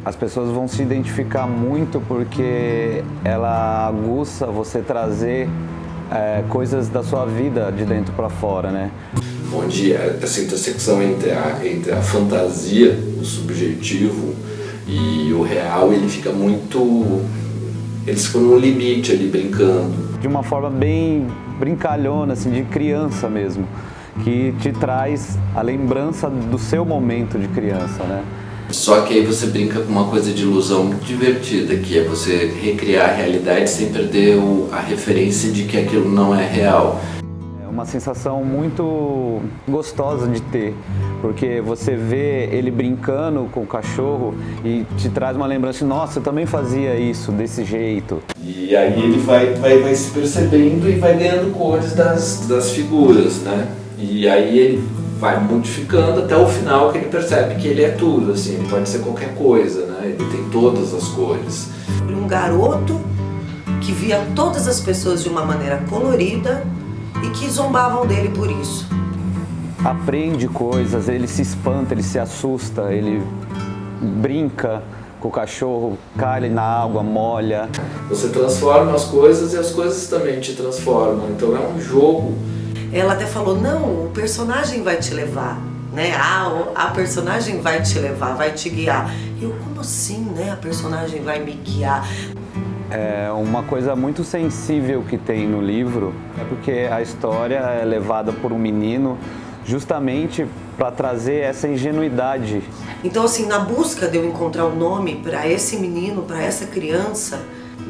as pessoas vão se identificar muito porque ela aguça você trazer coisas da sua vida de dentro para fora, né? Onde essa intersecção entre a fantasia, o subjetivo e o real, ele fica muito... Eles ficam no limite ali, brincando. De uma forma bem brincalhona, assim, de criança mesmo, que te traz a lembrança do seu momento de criança, né? Só que aí você brinca com uma coisa de ilusão muito divertida, que é você recriar a realidade sem perder a referência de que aquilo não é real. É uma sensação muito gostosa de ter, porque você vê ele brincando com o cachorro e te traz uma lembrança de, nossa, eu também fazia isso desse jeito. E aí ele vai se percebendo e vai ganhando cores das figuras, né? E aí ele vai modificando até o final, que ele percebe que ele é tudo, assim, ele pode ser qualquer coisa, né? Ele tem todas as cores. Um garoto que via todas as pessoas de uma maneira colorida e que zombavam dele por isso. Aprende coisas, ele se espanta, ele se assusta, ele brinca com o cachorro, cai na água, molha. Você transforma as coisas e as coisas também te transformam, então é um jogo. Ela até falou, não, o personagem vai te levar, né? A personagem vai te levar, vai te guiar. E eu, como assim, né? A personagem vai me guiar? É uma coisa muito sensível que tem no livro, é porque a história é levada por um menino justamente para trazer essa ingenuidade. Então, assim, na busca de eu encontrar um nome para esse menino, para essa criança,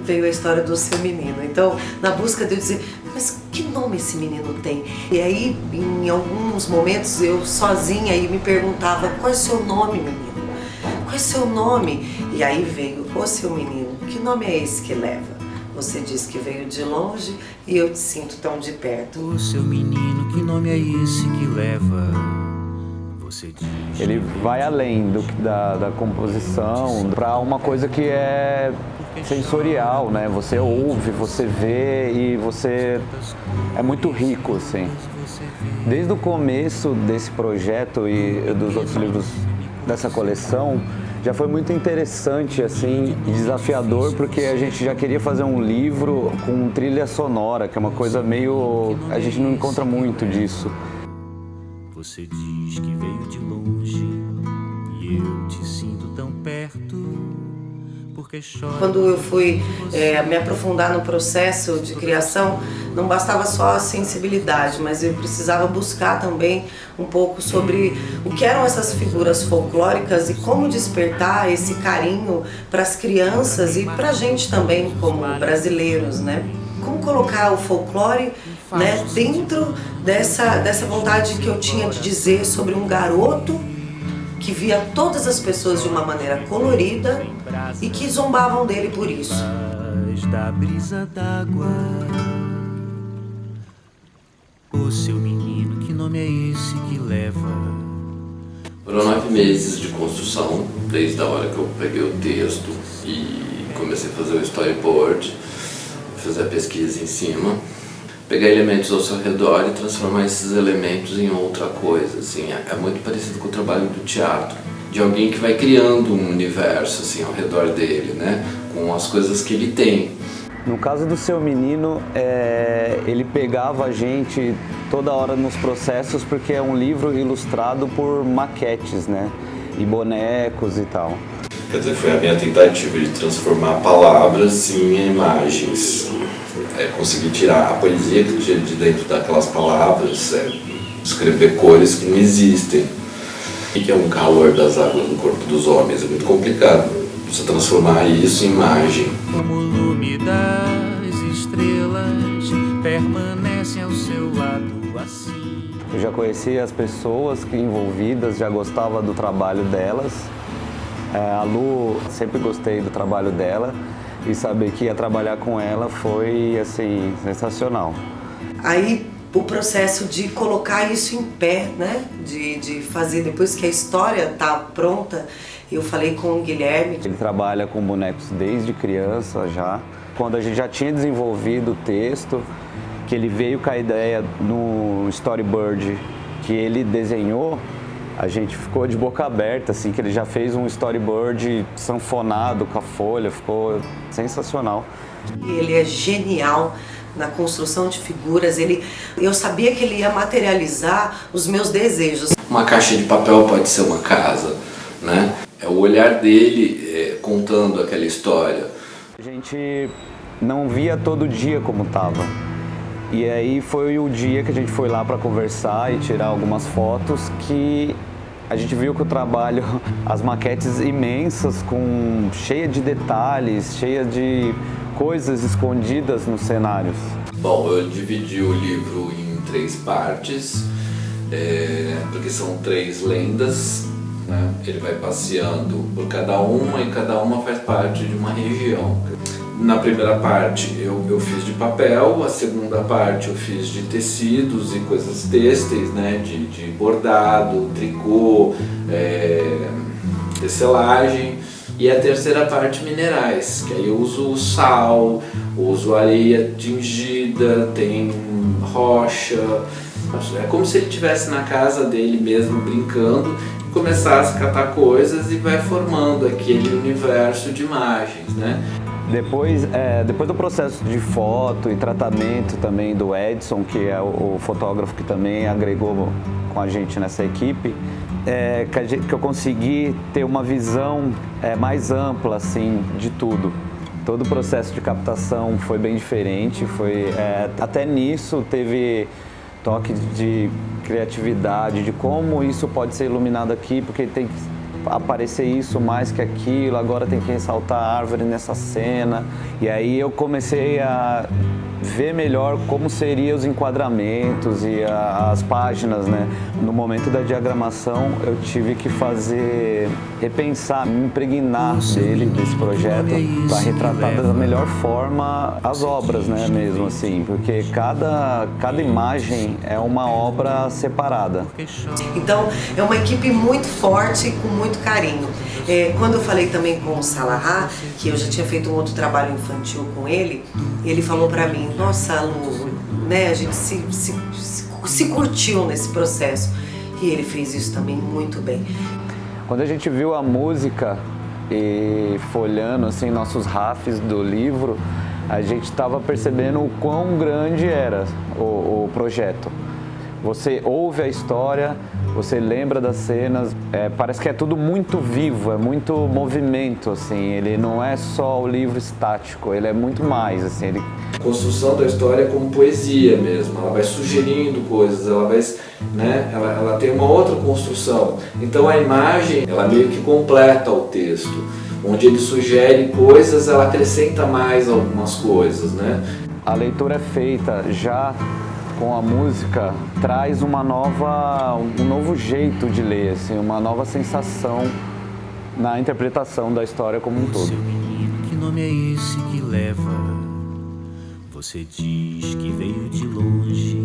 veio a história do Seu Menino. Então, na busca de eu dizer, mas que nome esse menino tem? E aí, em alguns momentos, eu sozinha aí me perguntava, qual é o seu nome, menino? Qual é o seu nome? E aí veio, ô Seu Menino, que nome é esse que leva? Você diz que veio de longe e eu te sinto tão de perto. Ô Seu Menino, que nome é esse que leva? Você diz... Ele vai além da composição para uma coisa que é sensorial, né? Você ouve, você vê e você é muito rico, assim. Desde o começo desse projeto e dos outros livros dessa coleção, já foi muito interessante, assim, e desafiador, porque a gente já queria fazer um livro com trilha sonora, que é uma coisa meio... a gente não encontra muito disso. Você diz que veio de longe e eu te sinto tão perto. Quando eu fui me aprofundar no processo de criação, não bastava só a sensibilidade, mas eu precisava buscar também um pouco sobre o que eram essas figuras folclóricas e como despertar esse carinho para as crianças e para a gente também como brasileiros, né? Como colocar o folclore, né, dentro dessa vontade que eu tinha de dizer sobre um garoto que via todas as pessoas de uma maneira colorida e que zombavam dele por isso. Da brisa d'água, o Seu Menino, que nome é esse que leva? Foram 9 meses de construção, desde a hora que eu peguei o texto e comecei a fazer o storyboard, fazer a pesquisa em cima, pegar elementos ao seu redor e transformar esses elementos em outra coisa, assim, é muito parecido com o trabalho do teatro, de alguém que vai criando um universo, assim, ao redor dele, né, com as coisas que ele tem. No caso do Seu Menino, ele pegava a gente toda hora nos processos, porque é um livro ilustrado por maquetes, né, e bonecos e tal. Quer dizer, foi a minha tentativa de transformar palavras em imagens. Conseguir tirar a poesia que tinha de dentro daquelas palavras, escrever cores que não existem. O que é um calor das águas no corpo dos homens? É muito complicado você transformar isso em imagem. Como o lume das estrelas permanece ao seu lado assim. Eu já conhecia as pessoas envolvidas, já gostava do trabalho delas. A Lu, sempre gostei do trabalho dela. E saber que ia trabalhar com ela foi, assim, sensacional. Aí o processo de colocar isso em pé, né? De fazer, depois que a história está pronta, eu falei com o Guilherme. Ele trabalha com bonecos desde criança já. Quando a gente já tinha desenvolvido o texto, que ele veio com a ideia no storyboard que ele desenhou, A gente ficou de boca aberta, assim, que ele já fez um storyboard sanfonado com a folha, ficou sensacional. Ele é genial na construção de figuras, eu sabia que ele ia materializar os meus desejos. Uma caixa de papel pode ser uma casa, né? É o olhar dele contando aquela história. A gente não via todo dia como tava. E aí foi o dia que a gente foi lá para conversar e tirar algumas fotos que a gente viu que o trabalho, as maquetes imensas, cheia de detalhes, cheia de coisas escondidas nos cenários. Bom, eu dividi o livro em 3 partes, porque são 3 lendas, né? Ele vai passeando por cada uma e cada uma faz parte de uma região. Na primeira parte eu fiz de papel, a segunda parte eu fiz de tecidos e coisas têxteis, né? de bordado, tricô, tecelagem. E a terceira parte, minerais, que aí eu uso sal, uso areia tingida, tem rocha. É como se ele estivesse na casa dele mesmo, brincando, e começasse a catar coisas e vai formando aquele universo de imagens, né? Depois do processo de foto e tratamento também do Edson, que é o fotógrafo que também agregou com a gente nessa equipe, que eu consegui ter uma visão mais ampla assim, de tudo. Todo o processo de captação foi bem diferente, até nisso teve toque de criatividade, de como isso pode ser iluminado aqui, porque tem que aparecer isso mais que aquilo, agora tem que ressaltar a árvore nessa cena. E aí eu comecei a ver melhor como seriam os enquadramentos e as páginas, né? No momento da diagramação eu tive que repensar, me impregnar desse projeto para retratar da melhor forma as obras, né, mesmo assim, porque cada imagem é uma obra separada. Então é uma equipe muito forte e com muito carinho. Quando eu falei também com o Salah, que eu já tinha feito um outro trabalho infantil com ele falou para mim: nossa, Lu, né, a gente se curtiu nesse processo. E ele fez isso também muito bem. Quando a gente viu a música e folhando assim nossos rafes do livro, a gente estava percebendo o quão grande era o projeto. Você ouve a história, você lembra das cenas, parece que é tudo muito vivo, é muito movimento, assim, ele não é só o livro estático, ele é muito mais, assim. A construção da história é como poesia mesmo, ela vai sugerindo coisas, ela vai, né, ela tem uma outra construção. Então a imagem, ela meio que completa o texto, onde ele sugere coisas, ela acrescenta mais algumas coisas, né? A leitura é feita já com a música, traz um novo jeito de ler, assim, uma nova sensação na interpretação da história como um todo. Seu menino, que nome é esse que leva? Você diz que veio de longe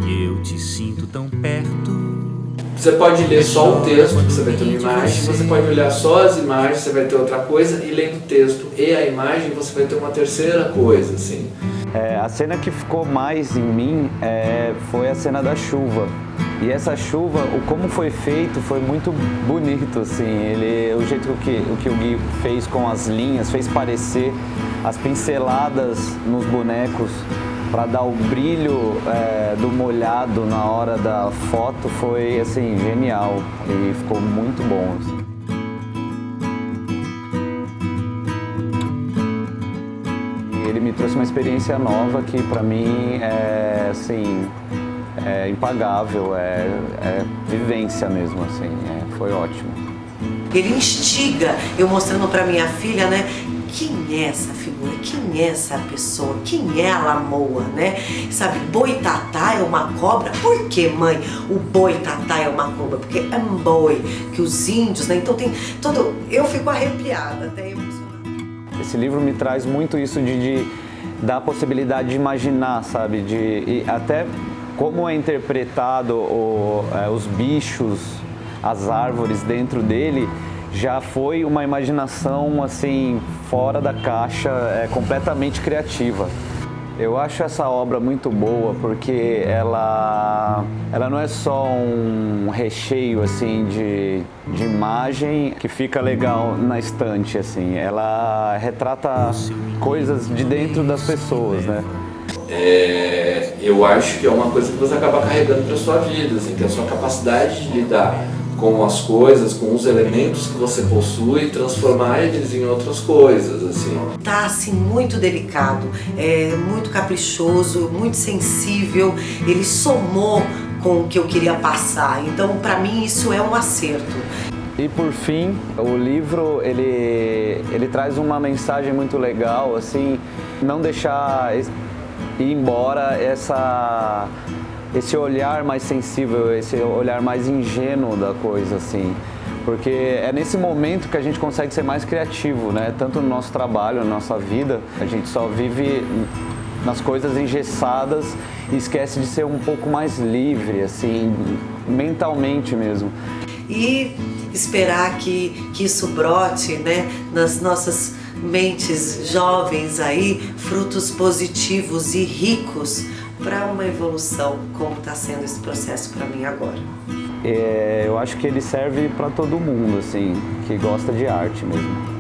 e eu te sinto tão perto. Você pode ler só o texto, você vai ter uma imagem, você pode olhar só as imagens, você vai ter outra coisa, e lendo o texto e a imagem, você vai ter uma terceira coisa, assim. A cena que ficou mais em mim foi a cena da chuva. E essa chuva, como foi feito, foi muito bonito, assim. O jeito que o Gui fez com as linhas, fez parecer as pinceladas nos bonecos para dar o brilho do molhado na hora da foto, foi assim, genial. E ficou muito bom, assim. Ele me trouxe uma experiência nova que para mim é impagável, é vivência mesmo, assim, foi ótimo. Ele instiga, eu mostrando para minha filha, né, quem é essa figura, quem é essa pessoa, quem é a Lamoa, né? Sabe, Boitatá é uma cobra. Por que, mãe, o Boitatá é uma cobra? Porque é um boi, que os índios, né? Então tem todo... Eu fico arrepiada, até emocionada. Esse livro me traz muito isso de dar a possibilidade de imaginar, sabe? E até como é interpretado os bichos, as árvores dentro dele, já foi uma imaginação assim fora da caixa, completamente criativa. Eu acho essa obra muito boa porque ela não é só um recheio assim de imagem que fica legal na estante, assim. Ela retrata coisas de dentro das pessoas, né? Eu acho que é uma coisa que você acaba carregando para sua vida, assim, que é a sua capacidade de lidar com as coisas, com os elementos que você possui e transformar eles em outras coisas, assim. Tá, assim, muito delicado, muito caprichoso, muito sensível. Ele somou com o que eu queria passar. Então, para mim, isso é um acerto. E por fim, o livro ele traz uma mensagem muito legal, assim, não deixar ir embora esse olhar mais sensível, esse olhar mais ingênuo da coisa, assim. Porque é nesse momento que a gente consegue ser mais criativo, né? Tanto no nosso trabalho, na nossa vida, a gente só vive nas coisas engessadas e esquece de ser um pouco mais livre, assim, mentalmente mesmo. E esperar que isso brote, né, nas nossas mentes jovens aí, frutos positivos e ricos para uma evolução, como está sendo esse processo para mim agora. Eu acho que ele serve para todo mundo, assim, que gosta de arte mesmo.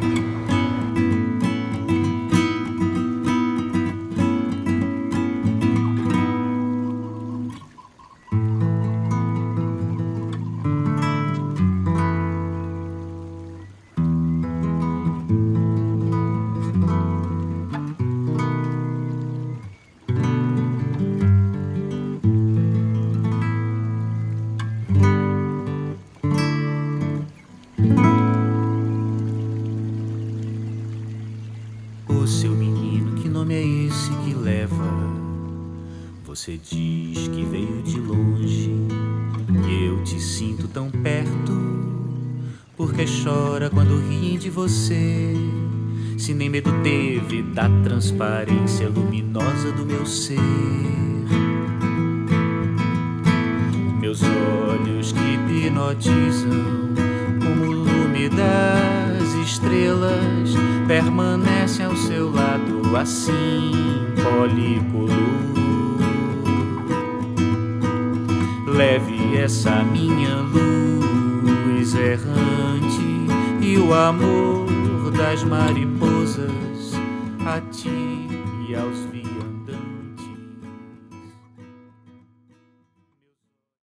O seu menino, que nome é esse que leva? Você diz que veio de longe e eu te sinto tão perto. Porque chora quando riem de você? Se nem medo teve da transparência luminosa do meu ser. Meus olhos que hipnotizam como o lume das estrelas permanecem ao seu lado assim, polículo. Leve essa minha luz errante e o amor das mariposas a ti e aos vinhos.